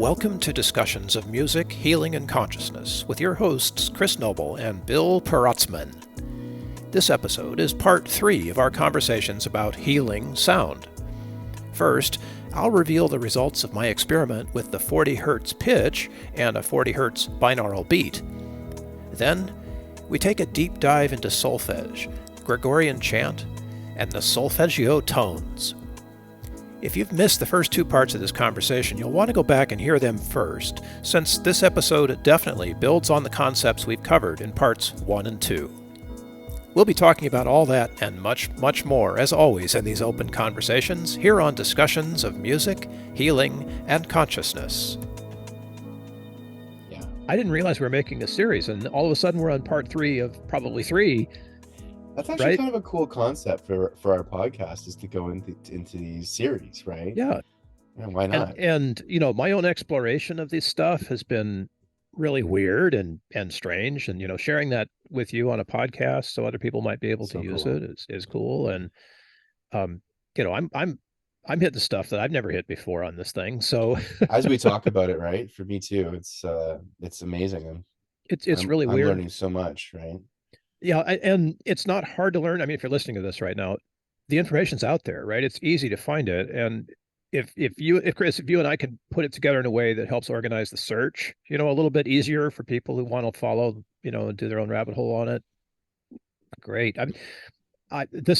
Welcome to Discussions of Music, Healing, and Consciousness with your hosts Chris Noble and Bill Perotzman. This episode is part 3 of our conversations about healing sound. First, I'll reveal the results of my experiment with the 40 Hz pitch and a 40 Hz binaural beat. Then, we take a deep dive into solfege, Gregorian chant, and the solfeggio tones. If you've missed the first 2 parts of this conversation, you'll want to go back and hear them first, since this episode definitely builds on the concepts we've covered in parts 1 and 2. We'll be talking about all that and much, much more, as always, in these open conversations here on Discussions of Music, Healing, and Consciousness. Yeah, I didn't realize we were making a series, and all of a sudden we're on part 3 of probably 3. That's actually kind of a cool concept for our podcast, is to go into these series, right? Yeah. Why not? And you know, my own exploration of this stuff has been really weird and strange, and you know, sharing that with you on a podcast so other people might be able to use it is cool. And you know, I'm hitting stuff that I've never hit before on this thing. So as we talk about it, right? For me too, it's amazing. It's really weird. I'm learning so much, right? Yeah, and it's not hard to learn. I mean, if you're listening to this right now, the information's out there, right? It's easy to find it. And if Chris, if you and I can put it together in a way that helps organize the search, you know, a little bit easier for people who want to follow, you know, and do their own rabbit hole on it. Great.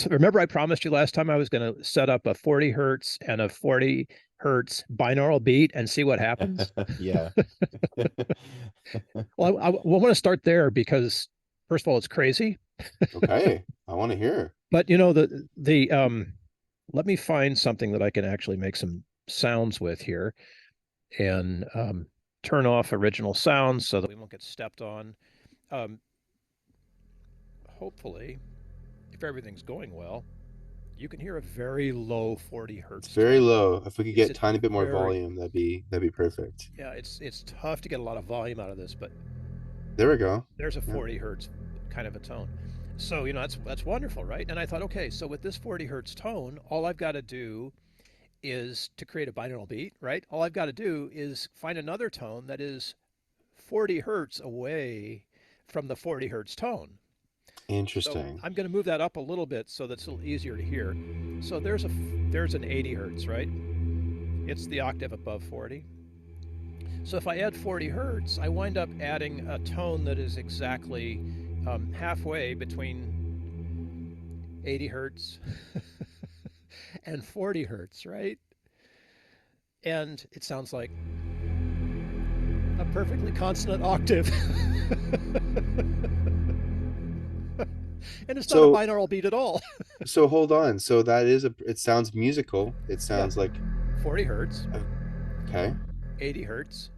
Remember I promised you last time I was going to set up a 40 Hertz and a 40 Hertz binaural beat and see what happens. Yeah. Well, I want to start there because first of all, it's crazy. Okay, I want to hear. But you know, let me find something that I can actually make some sounds with here, and turn off original sounds so that we won't get stepped on. Hopefully, if everything's going well, you can hear a very low 40 hertz. It's very low. If we could get a tiny bit more volume, that'd be perfect. Yeah, it's tough to get a lot of volume out of this, but there we go. There's a 40 hertz kind of a tone. So, you know, that's wonderful, right? And I thought, okay, so with this 40 hertz tone, all I've got to do is to create a binaural beat, right? All I've got to do is find another tone that is 40 hertz away from the 40 hertz tone. Interesting. So I'm going to move that up a little bit so that's a little easier to hear. So there's an 80 hertz, right? It's the octave above 40. So if I add 40 hertz, I wind up adding a tone that is exactly halfway between 80 hertz and 40 hertz, right? And it sounds like a perfectly consonant octave. And it's not a binaural beat at all. So hold on. So that is it sounds musical. It sounds like 40 hertz. Okay. 80 hertz.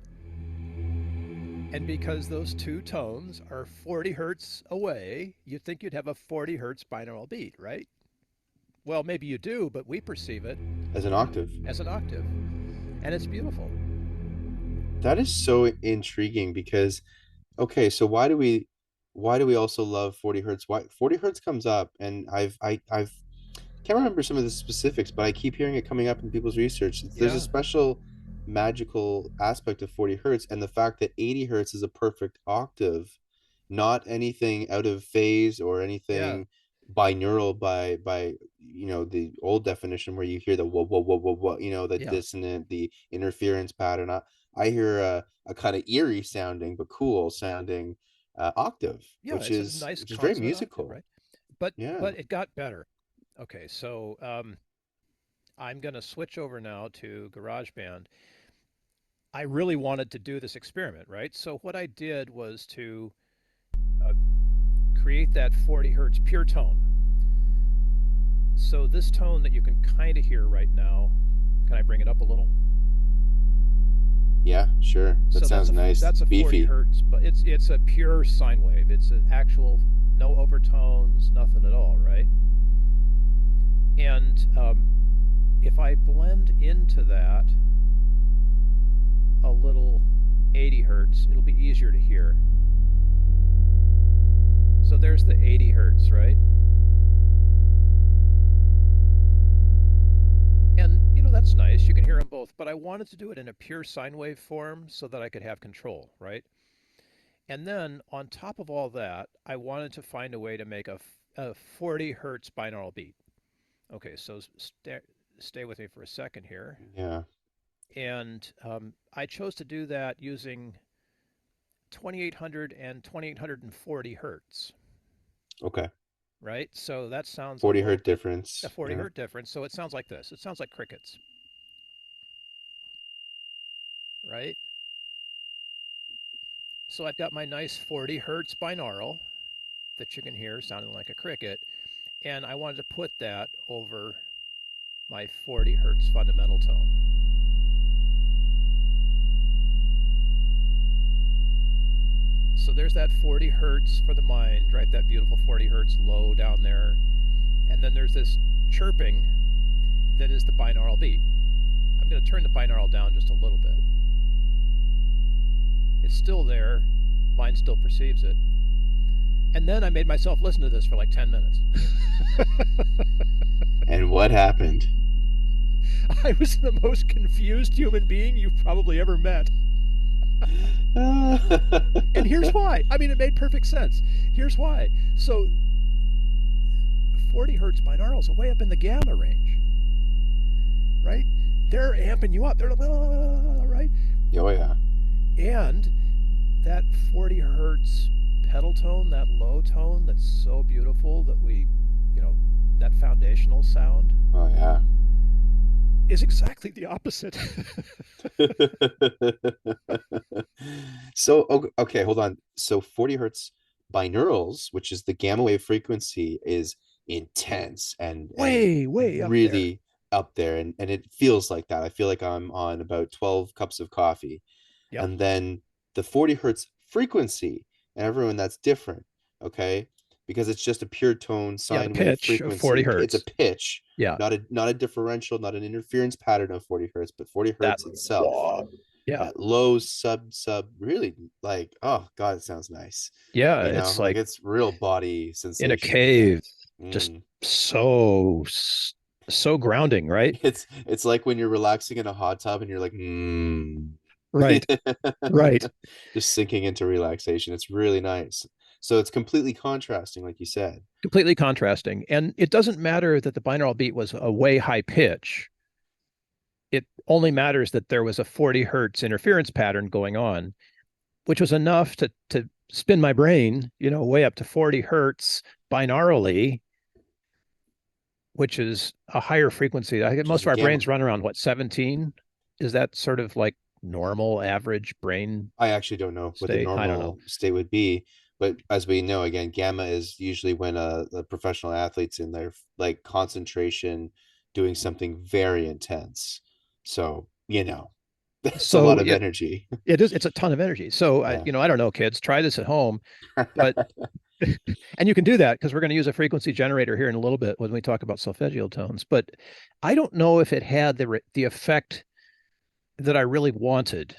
And because those two tones are 40 hertz away, you'd think you'd have a 40 hertz binaural beat, right? Well, maybe you do, but we perceive it as an octave. And it's beautiful. That is so intriguing because, okay, so why do we also love 40 hertz? Why 40 hertz comes up, and I've can't remember some of the specifics, but I keep hearing it coming up in people's research. There's a special magical aspect of 40 hertz, and the fact that 80 hertz is a perfect octave, not anything out of phase or anything binaural by you know, the old definition where you hear the whoa, you know, the dissonant, the interference pattern. I hear a kind of eerie sounding but cool sounding octave, which is nice, which is very musical, octave, right? But it got better. Okay, so I'm going to switch over now to GarageBand. I really wanted to do this experiment, right? So what I did was to create that 40 hertz pure tone. So this tone that you can kind of hear right now, can I bring it up a little? Yeah, sure. That sounds nice. That's a beefy 40 hertz, but it's a pure sine wave. It's an actual, no overtones, nothing at all, right? And if I blend into that a little 80 hertz, it'll be easier to hear. So there's the 80 hertz, right? And, you know, that's nice. You can hear them both, but I wanted to do it in a pure sine wave form so that I could have control, right? And then on top of all that, I wanted to find a way to make a 40 hertz binaural beat. Okay, so stay with me for a second here. Yeah. And I chose to do that using 2800 and 2840 hertz, Okay. right? So that sounds a 40 little hertz bit, a difference. 40 Yeah. hertz difference. So it sounds like this. It sounds like crickets, right? So I've got my nice 40 hertz binaural that you can hear sounding like a cricket, and I wanted to put that over my 40 hertz fundamental tone. So there's that 40 hertz for the mind, right? That beautiful 40 hertz low down there. And then there's this chirping that is the binaural beat. I'm going to turn the binaural down just a little bit. It's still there. Mind still perceives it. And then I made myself listen to this for like 10 minutes. And what happened? I was the most confused human being you've probably ever met. And here's why. I mean, it made perfect sense. Here's why. So 40 hertz binaurals are way up in the gamma range, right? They're amping you up. They're right. Oh yeah. And that 40 hertz pedal tone, that low tone that's so beautiful that that foundational sound Oh yeah. is exactly the opposite. So okay, hold on. So 40 hertz binaurals, which is the gamma wave frequency, is intense and Way, way up there. really up there, and it feels like that. I feel like I'm on about 12 cups of coffee. Yep. And then the 40 hertz frequency, and everyone, that's different, okay? Because it's just a pure tone Yeah, the sine wave pitch of 40 frequency. It's a hertz. pitch, Yeah. not a differential, not an interference pattern of 40 hertz, but 40 That. hertz itself. Yeah. That low sub really, like, oh God, it sounds nice. Yeah. You know, It's like like it's real body in a sensation. cave. Just Mm. so grounding, right? It's like when you're relaxing in a hot tub and you're like, Right. Right. just sinking into relaxation. It's really nice. So it's completely contrasting, like you said. Completely contrasting. And it doesn't matter that the binaural beat was a way high pitch. It only matters that there was a 40 hertz interference pattern going on, which was enough to spin my brain, way up to 40 hertz binaurally, which is a higher frequency. I think Which is most a of our gamma. brains run around what, 17? Is that sort of like normal average brain I actually don't know what the state? I don't know. normal state would be, but as we know, again, gamma is usually when the professional athletes in their like concentration doing something very intense. So, that's a So lot of energy. it's a ton of energy. So Yeah. I don't know, kids, try this at home, but and you can do that because we're going to use a frequency generator here in a little bit when we talk about solfeggio tones. But I don't know if it had the effect that I really wanted.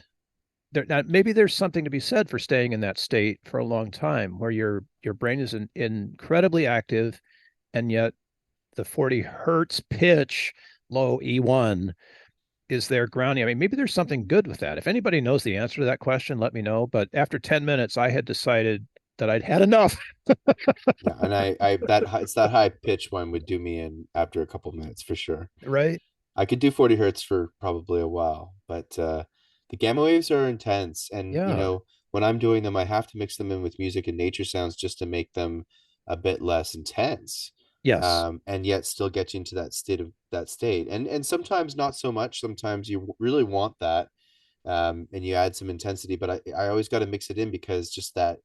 Now, maybe there's something to be said for staying in that state for a long time, where your brain is incredibly active, and yet the 40 hertz pitch, low E1, is there grounding. I mean, maybe there's something good with that. If anybody knows the answer to that question, let me know. But after 10 minutes, I had decided that I'd had enough. Yeah, and it's that high pitch one would do me in after a couple minutes for sure. Right? I could do 40 hertz for probably a while, but the gamma waves are intense. And, Yeah. when I'm doing them, I have to mix them in with music and nature sounds just to make them a bit less intense. Yes. And yet still get you into that state. And sometimes not so much. Sometimes you really want that. And you add some intensity, but I always got to mix it in because just that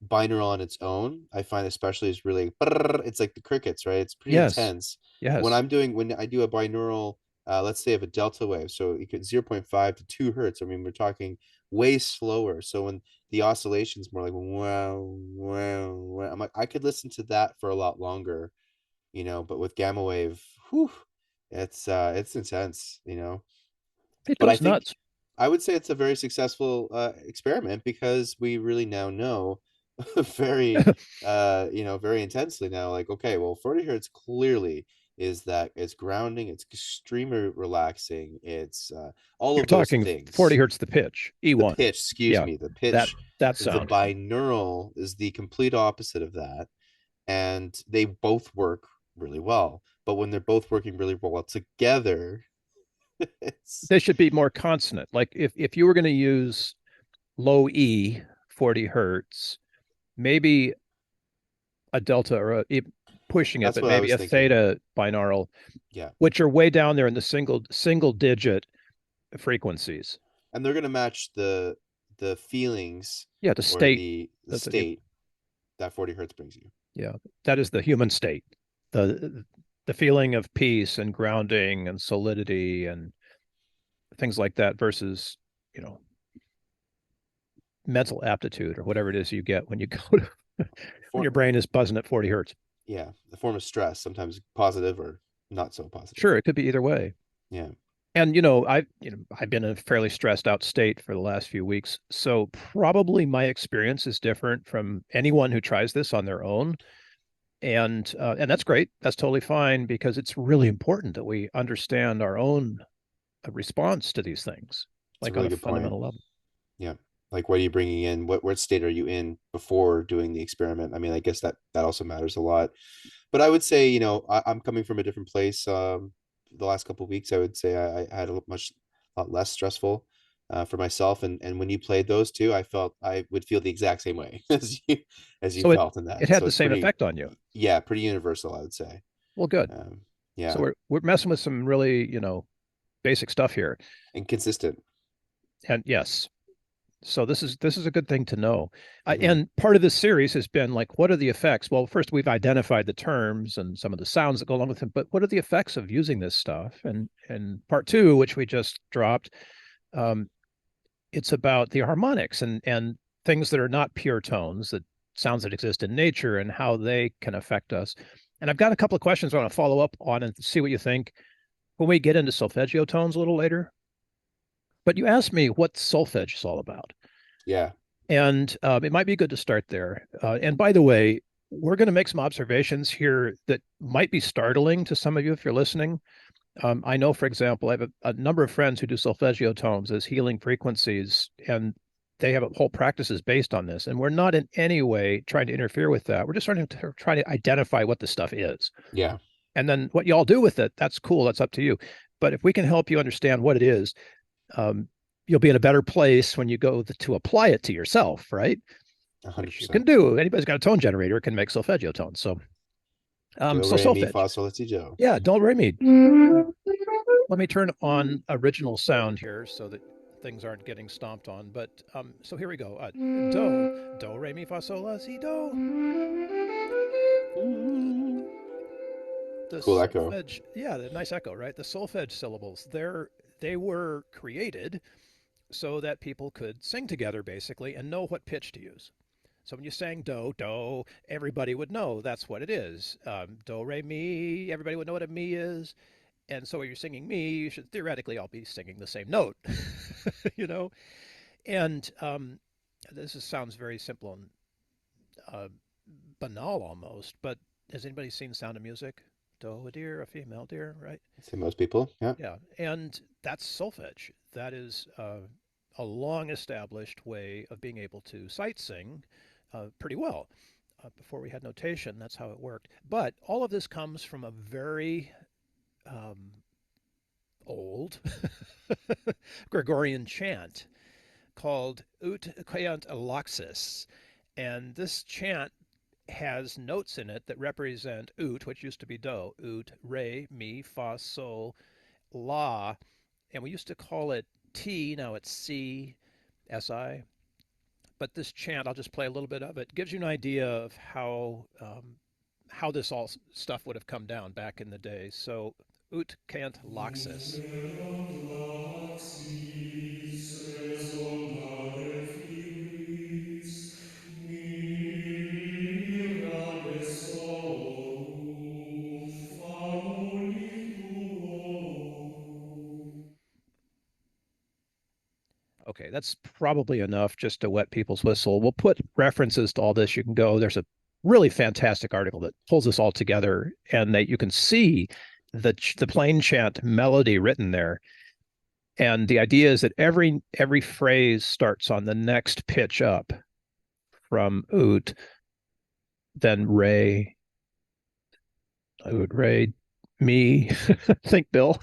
binaural on its own, I find especially is really, it's like the crickets, right? It's pretty Yes. intense. Yes. When I do a binaural, let's say of a delta wave, so you could 0.5 to 2 hertz. I mean, we're talking way slower. So when the oscillation's more like wow, wow, wow, I'm like, I could listen to that for a lot longer, but with gamma wave, whew, it's intense. It But I goes think nuts. I would say it's a very successful experiment because we really now know very very intensely now, like, okay, well, 40 hertz clearly is that it's grounding, it's extremely relaxing, it's all You're of those talking 40 things. hertz the pitch, The E1. pitch, excuse Yeah, me, the that pitch, that the sound. binaural is the complete opposite of that, and they both work really well. But when they're both working really well together, it's They should be more consonant. Like if you were going to use low E 40 hertz, maybe a delta or pushing it, that's but what I maybe was a thinking. theta binaural, Yeah, which are way down there in the single digit frequencies. and they're gonna match the feelings Yeah, the or state. the state that 40 hertz brings you. Yeah, that is the human state. The feeling of peace and grounding and solidity and things like that versus, you know, mental aptitude or whatever it is you get when you go to when For your brain is buzzing at 40 hertz. yeah, the form of stress, sometimes positive or not so Sure, positive. it could be either way. Yeah. And I've been in a fairly stressed out state for the last few weeks, so probably my experience is different from anyone who tries this on their own. And that's great. That's totally fine because it's really important that we understand our own response to these things, It's a like on really a good point. fundamental level. Yeah. Like what are you bringing in? What state are you in before doing the experiment? I mean, I guess that also matters a lot. But I would say, I'm coming from a different place. The last couple of weeks, I would say I had a lot less stressful for myself. And when you played those two, I felt I would feel the exact same way as you So it felt in it that. had So the it's same pretty, effect on you. yeah, pretty universal, I would say. Well, good. Um, So yeah, we're messing with some really, basic stuff here. and consistent. And yes, so this is a good thing to know. Hmm. And part of this series has been like, what are the effects? Well, first we've identified the terms and some of the sounds that go along with them, but what are the effects of using this stuff? And part two, which we just dropped, um, it's about the harmonics and things that are not pure tones, that sounds that exist in nature and how they can affect us. And I've got a couple of questions I want to follow up on and see what you think when we get into solfeggio tones a little later. But you asked me what solfege is all about. Yeah. And it might be good to start there. And by the way, we're going to make some observations here that might be startling to some of you if you're listening. I know, for example, I have a number of friends who do solfeggio tones as healing frequencies, and they have whole practices based on this. And we're not in any way trying to interfere with that. We're just trying to identify what the stuff is. Yeah. And then what y'all do with it, that's cool. That's up to you. But if we can help you understand what it is, um, you'll be in a better place when you go to apply it to yourself, right? Which you can 100%. do. Anybody's got a tone generator can make solfeggio tones. So, Do, so re, mi, solfege. fa, sol, la, si, do. Yeah, do re mi. Let me turn on original sound here so that things aren't getting stomped on. But so here we go. Do re mi fa sol la si do. The Cool echo. solfege, yeah, the nice echo, right? The solfege syllables, they were created so that people could sing together basically and know what pitch to use. So when you sang do, everybody would know that's what it is. Do, re, mi, everybody would know what a mi is. And so when you're singing mi, you should theoretically all be singing the same note, you know? And sounds very simple and uh, banal almost, but has anybody seen Sound of Music? Do, a deer, a female deer, right? Say most people. Yeah. Yeah. And that's solfege. That is a long established way of being able to sight sing pretty well. Before we had notation, that's how it worked. But all of this comes from a very um, old Gregorian chant called Ut Queant Alaxis. And this chant has notes in it that represent ut, which used to be do, ut, re, mi, fa, sol, la. And we used to call it T, now it's C, Si. But this chant, I'll just play a little bit of it, gives you an idea of how this all stuff would have come down back in the day. So, ut cant laxis. Okay, that's probably enough just to wet people's whistle. We'll put references to all this. You can go. There's a really fantastic article that pulls this all together, and that you can see the plain chant melody written there. And the idea is that every phrase starts on the next pitch up from oot, then Ray, oot, Ray, me, think Bill.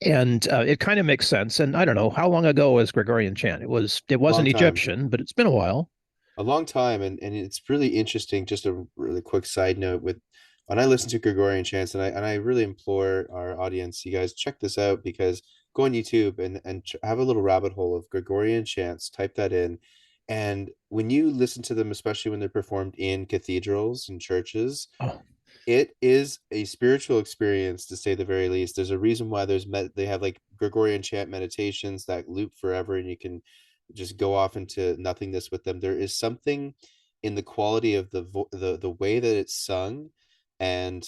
And it kind of makes sense. And I don't know how long ago was Gregorian chant. It Long wasn't time. Egyptian, but it's been a while. A long time, and it's really interesting. Just a really quick side note with when I listen to Gregorian chants, and I really implore our audience, you guys check this out because go on YouTube and have a little rabbit hole of Gregorian chants, type that in, and when you listen to them, especially when they're performed in cathedrals and churches, Oh, it is a spiritual experience to say the very least. There's a reason why they have like Gregorian chant meditations that loop forever and you can just go off into nothingness with them. There is something in the quality of the way that it's sung and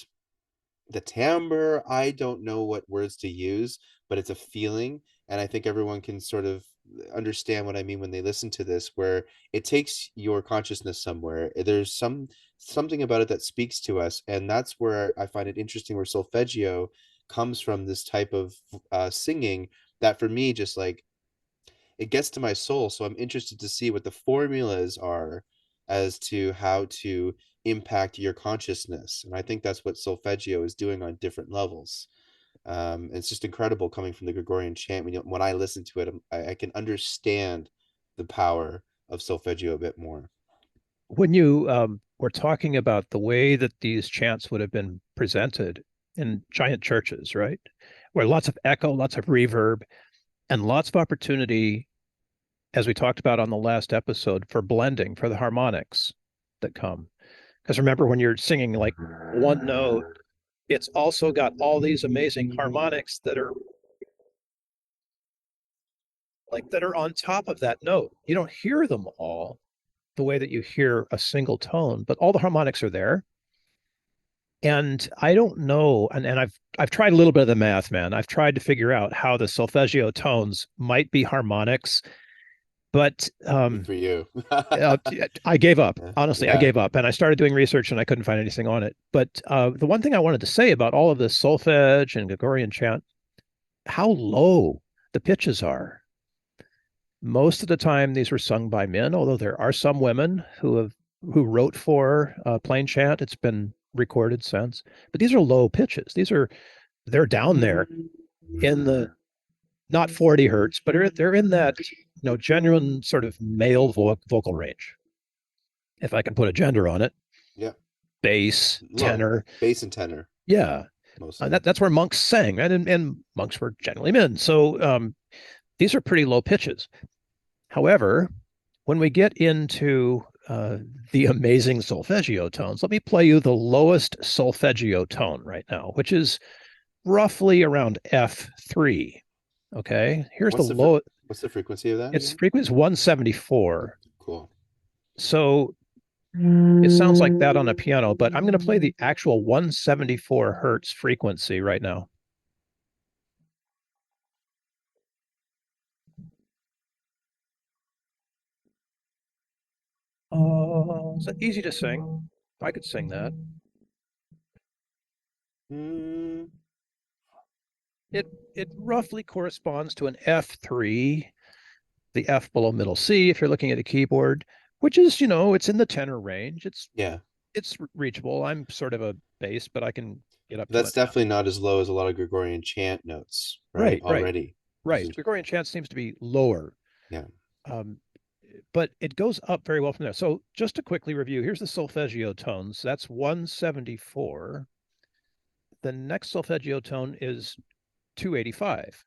the timbre. I don't know what words to use, but it's a feeling, and I think everyone can sort of understand what I mean when they listen to this, where it takes your consciousness somewhere. There's something about it that speaks to us, and that's where I find it interesting where solfeggio comes from, this type of singing that for me just like it gets to my soul. So I'm interested to see what the formulas are as to how to impact your consciousness. And I think that's what solfeggio is doing on different levels. It's just incredible coming from the Gregorian chant. When I listen to it, I can understand the power of solfeggio a bit more. when you were talking about the way that these chants would have been presented in giant churches, right? Where lots of echo, lots of reverb, and lots of opportunity, as we talked about on the last episode, for blending, for the harmonics that come. Because remember, when you're singing like one note, it's also got all these amazing harmonics that are on top of that note. You don't hear them all the way that you hear a single tone, but all the harmonics are there. And I don't know, and I've tried a little bit of the math, man. I've tried to figure out how the solfeggio tones might be harmonics, but Good for you. uh, I gave up. Honestly, I Yeah. gave up, and I started doing research, and I couldn't find anything on it. But the one thing I wanted to say about all of this solfege and Gregorian chant, how low the pitches are. Most of the time, these were sung by men, although there are some women who wrote for plain chant. It's been recorded since, but these are low pitches. They're down there in the not 40 hertz, but they're in that genuine sort of male vocal range, if I can put a gender on it. Yeah. Bass, Low. tenor, Bass and tenor yeah, mostly. that's where monks sang, right? And monks were generally men, so these are pretty low pitches. However, when we get into the amazing solfeggio tones, let me play you the lowest solfeggio tone right now, which is roughly around F3. Okay, here's the What's the fre- low. what's the frequency of that Its again? frequency is 174. Cool. So it sounds like that on a piano, but I'm going to play the actual 174 hertz frequency right now. Is that easy to sing? I could sing that. Mm, It roughly corresponds to an F3, the F below middle C if you're looking at a keyboard, which is, it's in the tenor range. yeah. It's reachable. I'm sort of a bass, but I can get up to That's an F. definitely not as low as a lot of Gregorian chant notes, right? Right, right, Already. This right. is Gregorian chant seems to be lower, yeah. um, but it goes up very well from there. So just to quickly review, here's the solfeggio tones. That's 174. The next solfeggio tone is 285.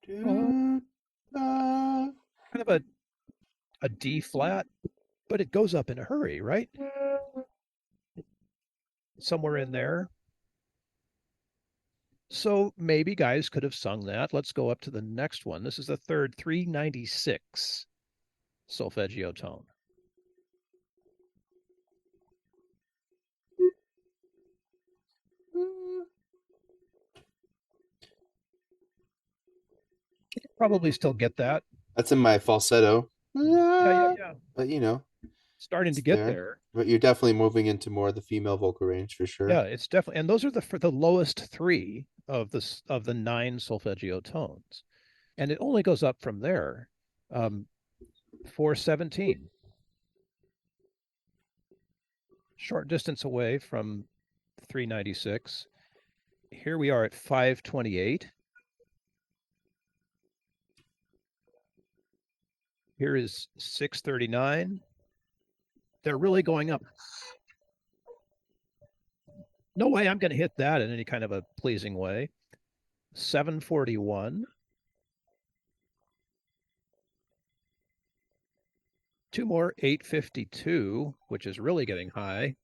Uh, kind of a D flat, but it goes up in a hurry, right? Somewhere in there. So maybe guys could have sung that. Let's go up to the next one. This is the third 396 solfeggio tone. Probably still get that. That's in my falsetto. Yeah, yeah, yeah. But starting to It's get there, there. but you're definitely moving into more of the female vocal range for Yeah, sure. it's definitely, and those are the lowest three of the nine solfeggio tones, and it only goes up from there. 417, short distance away from 396. Here we are at 528. Here is 639. They're really going up. No way I'm going to hit that in any kind of a pleasing way. 741. Two more, 852, which is really getting high.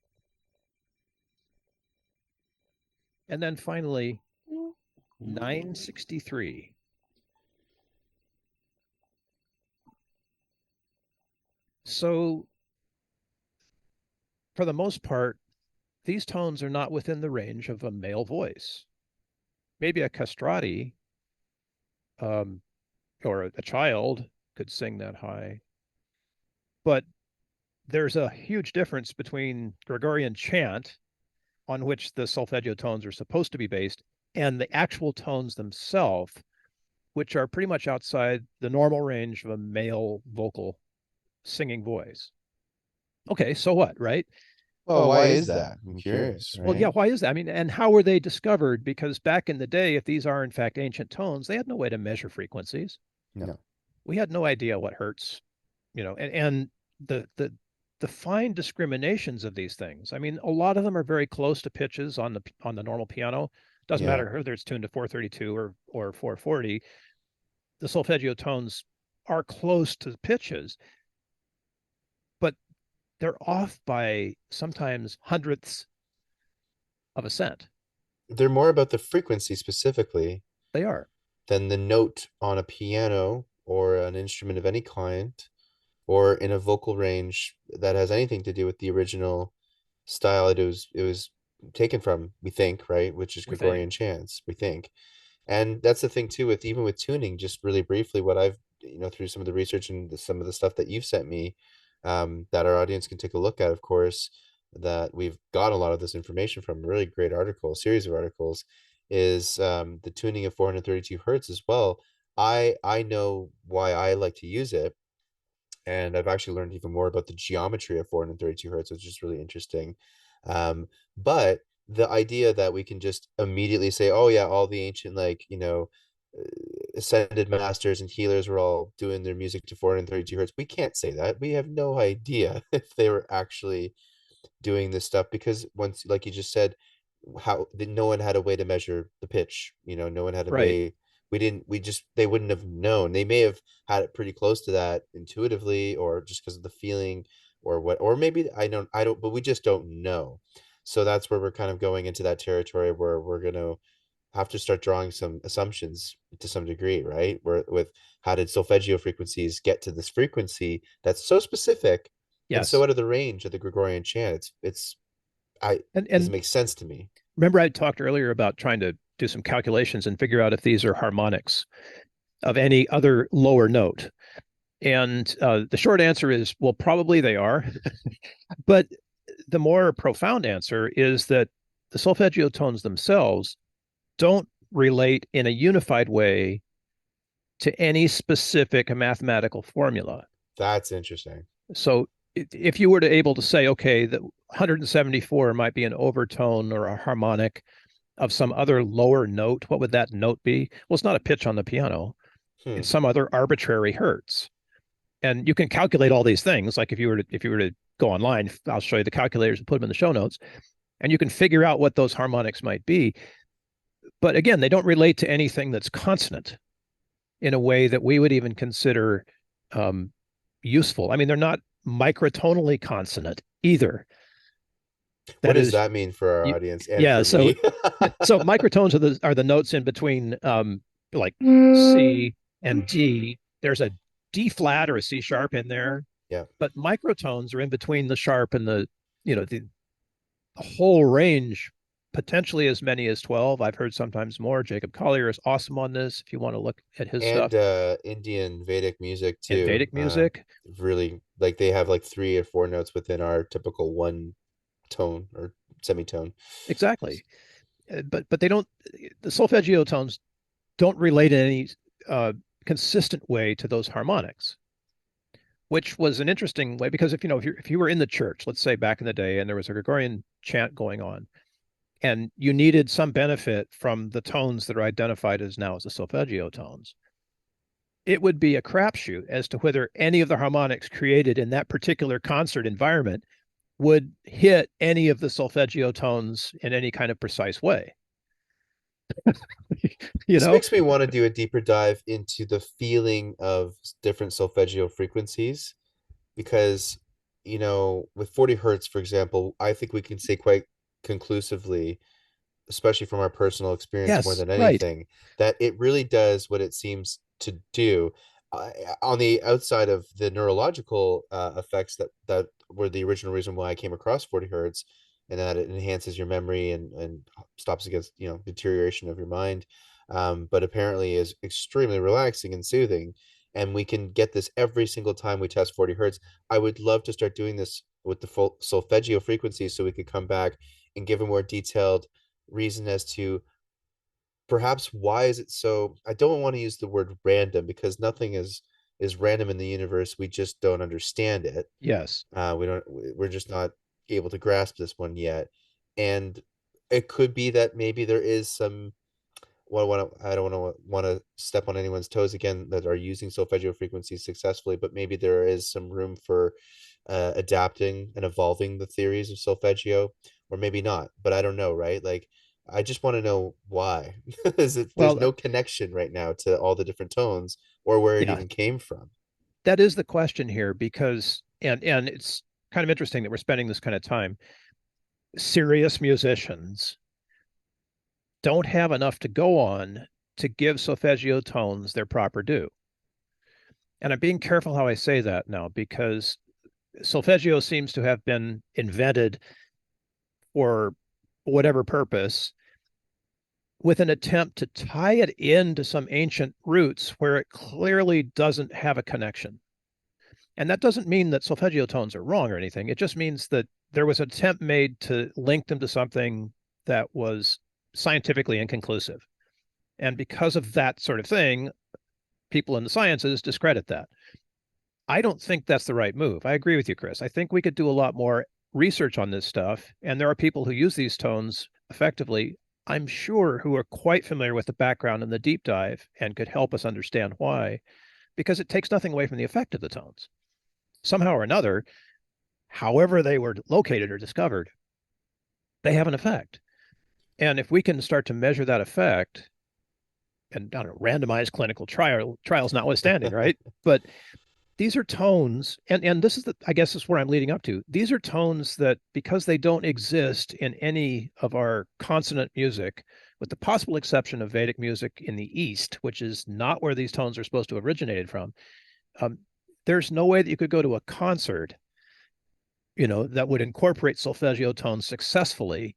And then finally, 963. So, for the most part, these tones are not within the range of a male voice. Maybe a castrati um, or a child could sing that high, but there's a huge difference between Gregorian chant, on which the solfeggio tones are supposed to be based, and the actual tones themselves, which are pretty much outside the normal range of a male vocal singing voice. Okay, so what, right? Well, Well, why why is is that? that? I'm I'm curious. curious, Well, yeah, right? why is that? I mean, and how were they discovered? Because back in the day, if these are in fact ancient tones, they had no way to measure frequencies. No. We had no idea what hertz, and the the the fine discriminations of these things. I mean, a lot of them are very close to pitches on the normal piano. Doesn't Yeah. matter whether it's tuned to 432 or 440. The solfeggio tones are close to pitches, but they're off by sometimes hundredths of a cent. They're more about the frequency specifically They are. than the note on a piano or an instrument of any kind or in a vocal range that has anything to do with the original style it was taken from, we think, right? Which is We think. Gregorian chants, we think. And that's the thing too with even with tuning, just really briefly, what I've through some of the research and some of the stuff that you've sent me, that our audience can take a look at, of course, that we've got a lot of this information from a really great article, series of articles, is the tuning of 432 hertz as well. I know why I like to use it, and I've actually learned even more about the geometry of 432 hertz, which is really interesting. But the idea that we can just immediately say, oh yeah, all the ancient ascended masters and healers were all doing their music to 432 hertz. We can't say that. We have no idea if they were actually doing this stuff because once, like you just said, how no one had a way to measure the pitch. No one had a Right. way. They wouldn't have known. They may have had it pretty close to that intuitively, or just because of the feeling, or what, or maybe I don't, but we just don't know. So that's where we're kind of going into that territory where we're going to have to start drawing some assumptions to some degree, right? Where with how did solfeggio frequencies get to this frequency that's so specific and so Yes. out of the range of the Gregorian chant? It's I And doesn't and make sense to me. remember I talked earlier about trying to do some calculations and figure out if these are harmonics of any other lower note. And the short answer is, well, probably they are. But the more profound answer is that the solfeggio tones themselves don't relate in a unified way to any specific mathematical formula. That's interesting. So if you were to able to say, okay, that 174 might be an overtone or a harmonic of some other lower note, what would that note be? Well, it's not a pitch on the piano. Hmm. It's some other arbitrary hertz. And you can calculate all these things. Like if you were to go online, I'll show you the calculators and put them in the show notes, and you can figure out what those harmonics might be. But again, they don't relate to anything that's consonant in a way that we would even consider um, useful. I mean, they're not microtonally consonant either. What That does is, that mean for our you, audience and yeah. for So me? so microtones are the notes in between like C and D. There's a D flat or a C sharp in there, Yeah. but microtones are in between the sharp and the whole range potentially as many as 12. I've heard sometimes more. Jacob Collier is awesome on this if you want to look at his And stuff. Indian Vedic music And too. Vedic music. Really, like they have like three or four notes within our typical one tone or semitone. Exactly. But they don't, the solfeggio tones don't relate in any uh, consistent way to those harmonics, which was an interesting way because if you were in the church, let's say back in the day, and there was a Gregorian chant going on, and you needed some benefit from the tones that are identified as now as the solfeggio tones, it would be a crapshoot as to whether any of the harmonics created in that particular concert environment would hit any of the solfeggio tones in any kind of precise way. you This know? makes me want to do a deeper dive into the feeling of different solfeggio frequencies because, with 40 hertz, for example, I think we can say quite conclusively, especially from our personal experience more Yes, than right. anything, that it really does what it seems to do. Uh, on the outside of the neurological effects that were the original reason why I came across 40 hertz, and that it enhances your memory and stops against deterioration of your mind, but apparently is extremely relaxing and soothing. And we can get this every single time we test 40 hertz. I would love to start doing this with the full solfeggio frequencies so we could come back and give a more detailed reason as to perhaps why is it so. I don't want to use the word random because nothing is random in the universe. We just don't understand it. Yes. We're just not able to grasp this one yet. And it could be that maybe there is some, I don't want to step on anyone's toes again that are using solfeggio frequencies successfully, but maybe there is some room for adapting and evolving the theories of solfeggio, or maybe not. But I don't know, right? Like, I just want to know why. There's Well, no connection right now to all the different tones or where it yeah, even came from. that is the question here because and it's kind of interesting that we're spending this kind of time. Serious musicians don't have enough to go on to give solfeggio tones their proper due. And I'm being careful how I say that now because solfeggio seems to have been invented for whatever purpose with an attempt to tie it into some ancient roots where it clearly doesn't have a connection. And that doesn't mean that solfeggio tones are wrong or anything. It just means that there was an attempt made to link them to something that was scientifically inconclusive. And because of that sort of thing, people in the sciences discredit that. I don't think that's the right move. I agree with you, Chris. I think we could do a lot more research on this stuff. And there are people who use these tones effectively, I'm sure, who are quite familiar with the background and the deep dive and could help us understand why, because it takes nothing away from the effect of the tones. Somehow or another, however they were located or discovered, they have an effect. And if we can start to measure that effect, and I don't know, randomized clinical trials notwithstanding, right? But these are tones, and this is I guess is where I'm leading up to. These are tones that, because they don't exist in any of our consonant music, with the possible exception of Vedic music in the East, which is not where these tones are supposed to have originated from, um, there's no way that you could go to a concert, that would incorporate solfeggio tones successfully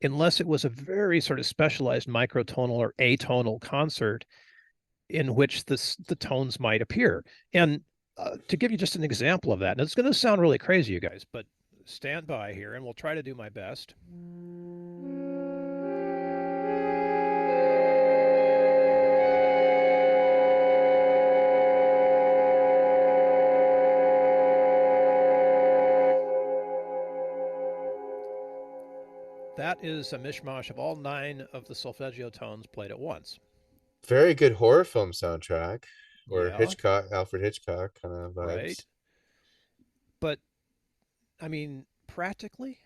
unless it was a very sort of specialized microtonal or atonal concert in which the tones might appear. And to give you just an example of that, and it's going to sound really crazy, you guys, but stand by here and we'll try to do my best. That is a mishmash of all 9 of the solfeggio tones played at once. Very good horror film soundtrack, or Yeah, Alfred Hitchcock kind of right. vibes. But I mean, practically,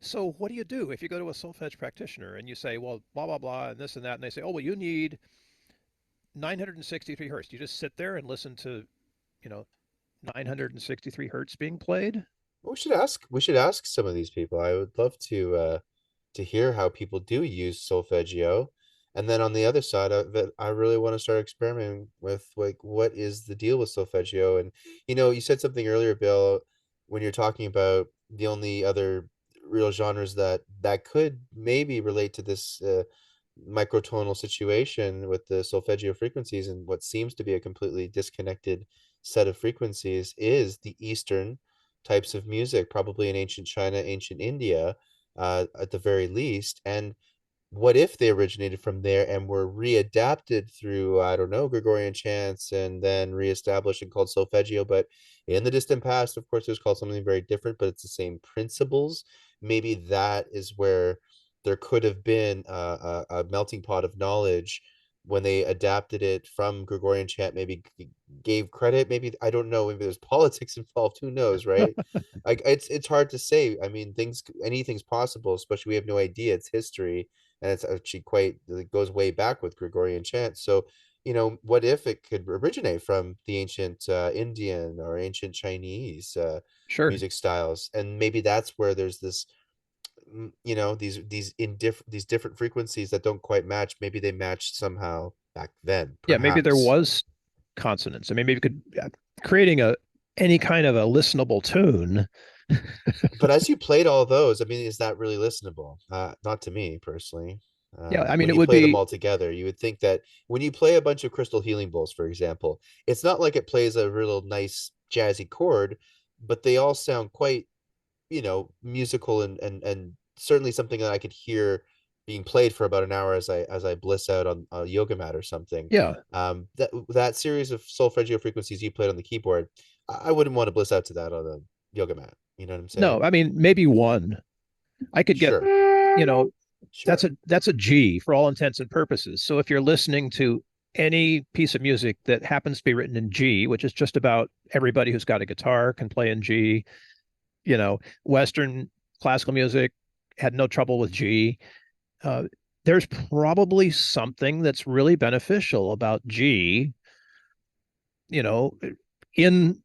so what do you do if you go to a solfege practitioner and you say, well, blah, blah, blah, and this and that, and they say, oh, well, you need 963 hertz. You just sit there and listen to, you know, 963 hertz being played? We should ask some of these people. I would love to hear how people do use solfeggio. And then on the other side of it, I really want to start experimenting with like what is the deal with solfeggio. And you said something earlier, Bill, when you're talking about the only other real genres that could maybe relate to this microtonal situation with the solfeggio frequencies, and what seems to be a completely disconnected set of frequencies is the Eastern types of music, probably in ancient China, ancient India, at the very least. And what if they originated from there and were readapted through, I don't know, Gregorian chants and then reestablished and called solfeggio? But in the distant past, of course, it was called something very different, but it's the same principles. Maybe that is where there could have been a melting pot of knowledge when they adapted it from Gregorian chant, maybe gave credit, maybe, I don't know, maybe there's politics involved, who knows, right? Like it's hard to say. I mean, anything's possible, especially we have no idea. It's history, and it's actually quite, it goes way back with Gregorian chant. So, what if it could originate from the ancient Indian or ancient Chinese Sure. music styles, and maybe that's where there's this, these different frequencies that don't quite match. Maybe they matched somehow back then, Yeah, maybe there perhaps. was consonants. I mean, maybe you could creating a any kind of a listenable tune. But as you played all those, I mean, is that really listenable? Not to me personally. Yeah, I mean, When it you would play them be all together, you would think that when you play a bunch of crystal healing bowls, for example, it's not like it plays a real nice jazzy chord, but they all sound quite, musical, and certainly something that I could hear being played for about an hour as I bliss out on a yoga mat or something. yeah. That series of solfeggio frequencies you played on the keyboard, I wouldn't want to bliss out to that on a yoga mat. You know what I'm No, saying? I mean, maybe one. I could get, Sure, you know, sure. that's a G for all intents and purposes. So if you're listening to any piece of music that happens to be written in G, which is just about everybody who's got a guitar can play in G, Western classical music had no trouble with G. Uh, there's probably something that's really beneficial about G, you know, in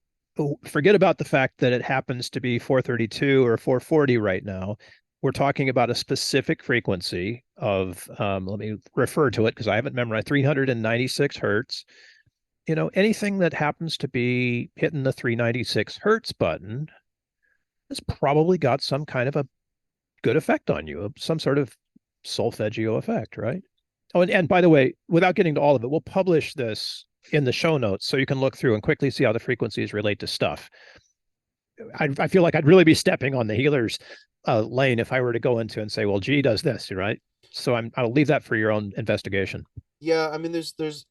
forget about the fact that it happens to be 432 or 440 right now. We're talking about a specific frequency of, let me refer to it because I haven't memorized, 396 hertz. Anything that happens to be hitting the 396 hertz button has probably got some kind of a good effect on you, some sort of solfeggio effect, right? Oh, and by the way, without getting to all of it, we'll publish this in the show notes so you can look through and quickly see how the frequencies relate to stuff. I feel like I'd really be stepping on the healer's lane if I were to go into and say, well, G does this, right? So I'll leave that for your own investigation. Yeah, I mean, there's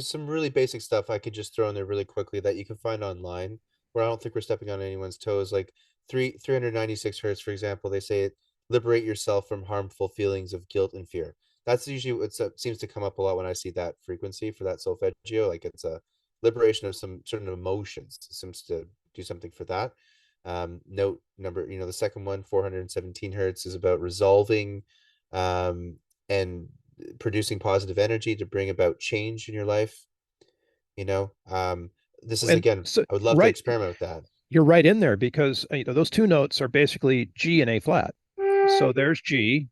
some really basic stuff I could just throw in there really quickly that you can find online, where I don't think we're stepping on anyone's toes. Like 396 hertz, for example, they say liberate yourself from harmful feelings of guilt and fear. That's usually what seems to come up a lot when I see that frequency for that solfeggio. Like it's a liberation of some certain emotions. It seems to do something for that. Note number, the second one, 417 hertz, is about resolving um and producing positive energy to bring about change in your life. you know um this is, And again, so, I would love to right, experiment with that. you're right in there because those two notes are basically G and A flat. So there's G,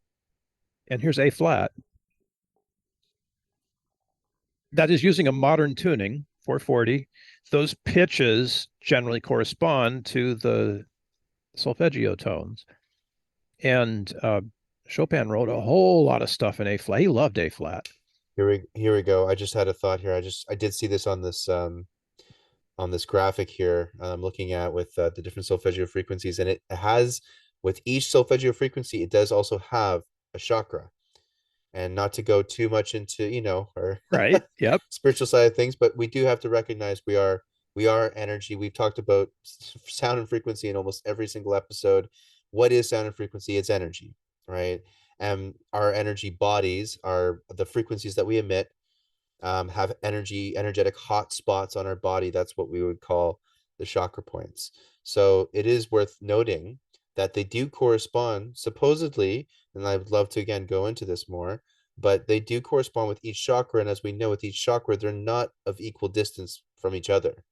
and here's A flat. That is using a modern tuning, 440. Those pitches generally correspond to the solfeggio tones. And Chopin wrote a whole lot of stuff in A flat. He loved A flat. Here we go. I just had a thought here. I did see this on this graphic here I'm looking at with the different solfeggio frequencies, and it has, with each solfeggio frequency, it does also have a chakra. And not to go too much into, our Right. Yep. spiritual side of things, but we do have to recognize we are energy. We've talked about sound and frequency in almost every single episode. What is sound and frequency? It's energy, right? And our energy bodies are the frequencies that we emit, have energetic hot spots on our body. That's what we would call the chakra points. So it is worth noting that they do correspond supposedly, and I would love to again go into this more, but they do correspond with each chakra. And as we know, with each chakra, they're not of equal distance from each other.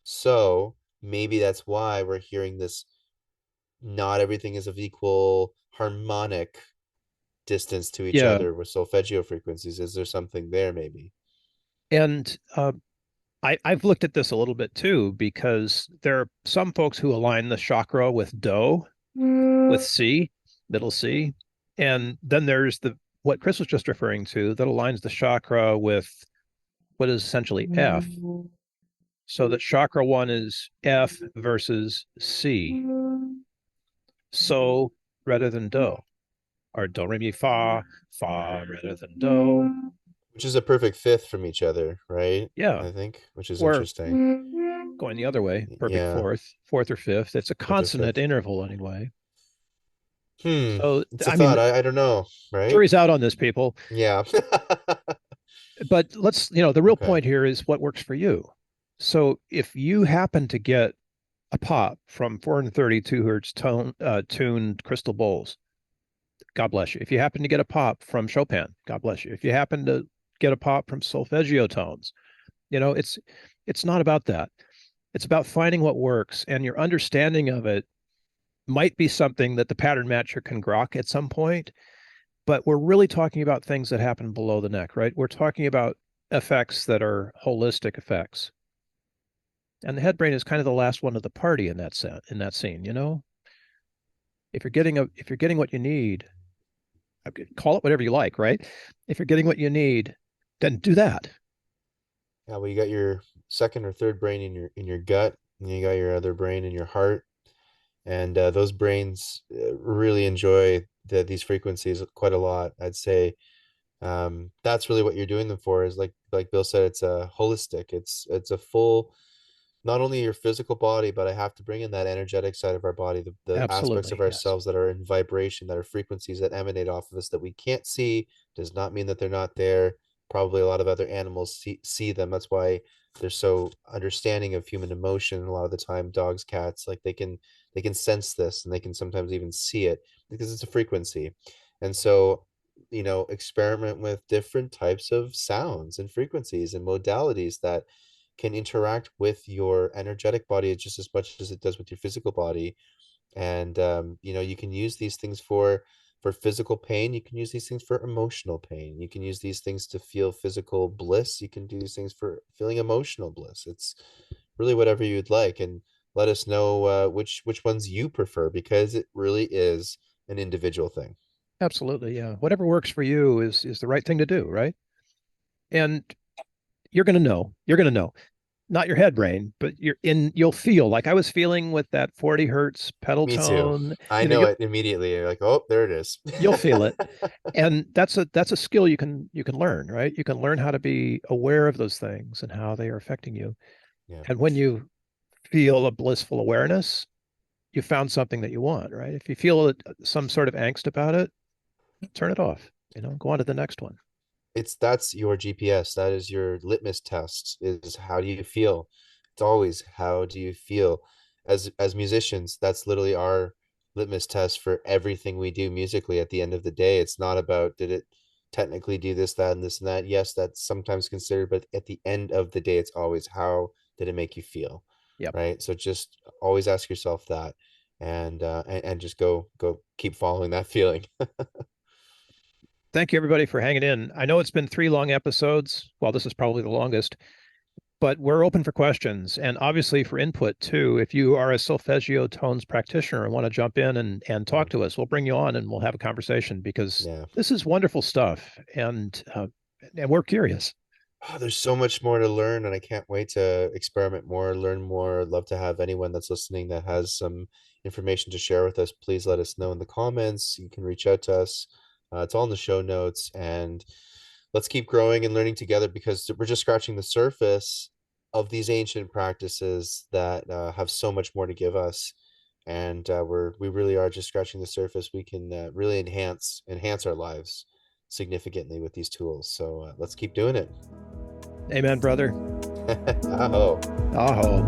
So maybe that's why we're hearing this. Not everything is of equal harmonic distance to each Yeah. other with solfeggio frequencies. Is there something there, maybe? And I've looked at this a little bit too, because there are some folks who align the chakra with Do. with C, middle C. And then there's what Chris was just referring to that aligns the chakra with what is essentially F. So that chakra one is F versus C. So rather than do, or do, re, mi, fa, fa rather than do. Which is a perfect fifth from each other, right? Yeah. I think, which is Or interesting. going the other way, perfect Yeah, fourth or fifth. It's a fourth or consonant fifth. interval anyway. Hmm, So, it's a I mean, thought. I don't know, right? jury's out on this, people. Yeah. But the real Okay. point here is what works for you. So if you happen to get a pop from 432 hertz tuned crystal bowls, God bless you. If you happen to get a pop from Chopin, God bless you. If you happen to get a pop from Solfeggio tones, it's not about that. It's about finding what works, and your understanding of it might be something that the pattern matcher can grok at some point, but we're really talking about things that happen below the neck, right? We're talking about effects that are holistic effects. And the head brain is kind of the last one of the party in that scene, If you're getting what you need, call it whatever you like, right? If you're getting what you need, then do that. Yeah, well, you got your second or third brain in your gut, and you got your other brain in your heart, and those brains really enjoy these frequencies quite a lot. I'd say that's really what you're doing them for. Is like Bill said, it's a holistic. It's a full, not only your physical body, but I have to bring in that energetic side of our body, the aspects of Absolutely. Yes. ourselves that are in vibration, that are frequencies that emanate off of us that we can't see. Does not mean that they're not there. Probably a lot of other animals see them. That's why they're so understanding of human emotion. A lot of the time, dogs, cats, like they can sense this, and they can sometimes even see it because it's a frequency. And so, experiment with different types of sounds and frequencies and modalities that can interact with your energetic body just as much as it does with your physical body. And you can use these things for physical pain. You can use these things for emotional pain. You can use these things to feel physical bliss. You can do these things for feeling emotional bliss. It's really whatever you'd like. And let us know which ones you prefer, because it really is an individual thing. Absolutely. Yeah. Whatever works for you is the right thing to do, right? And you're going to know. You're going to know. Not your head brain, but you'll feel like I was feeling with that 40 hertz pedal Me too. tone. I You know, know you'll it immediately. You're like, oh, there it is. you'll feel it. And that's a skill you can learn, right? You can learn how to be aware of those things and how they are affecting you. Yeah. And when you feel a blissful awareness, you found something that you want, right? If you feel some sort of angst about it, turn it off, go on to the next one. That's your GPS. That is your litmus test, is how do you feel? It's always how do you feel? As musicians, that's literally our litmus test for everything we do musically. At the end of the day, it's not about did it technically do this, that, and this and that. Yes, that's sometimes considered, but at the end of the day, it's always how did it make you feel? Yep. Right? So just always ask yourself that, and just go keep following that feeling. Thank you everybody for hanging in. I know it's been 3 long episodes. Well, this is probably the longest, but we're open for questions and obviously for input too. If you are a solfeggio tones practitioner and want to jump in and Yeah. talk to us, we'll bring you on and we'll have a conversation because Yeah. this is wonderful stuff and we're curious. Oh, there's so much more to learn, and I can't wait to experiment more, learn more. I'd love to have anyone that's listening that has some information to share with us. Please let us know in the comments. You can reach out to us. It's all in the show notes, and let's keep growing and learning together, because we're just scratching the surface of these ancient practices that have so much more to give us. And we really are just scratching the surface. We can really enhance our lives significantly with these tools. So let's keep doing it. Amen, brother. Oh. Aho.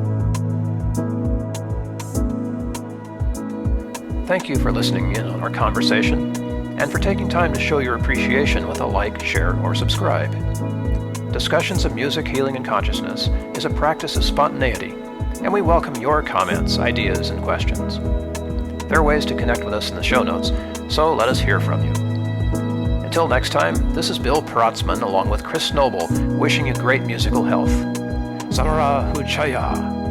Thank you for listening in on our conversation and for taking time to show your appreciation with a like, share, or subscribe. Discussions of Music, Healing, and Consciousness is a practice of spontaneity, and we welcome your comments, ideas, and questions. There are ways to connect with us in the show notes, so let us hear from you. Until next time, this is Bill Protzman along with Chris Noble wishing you great musical health. Samara Huchaya.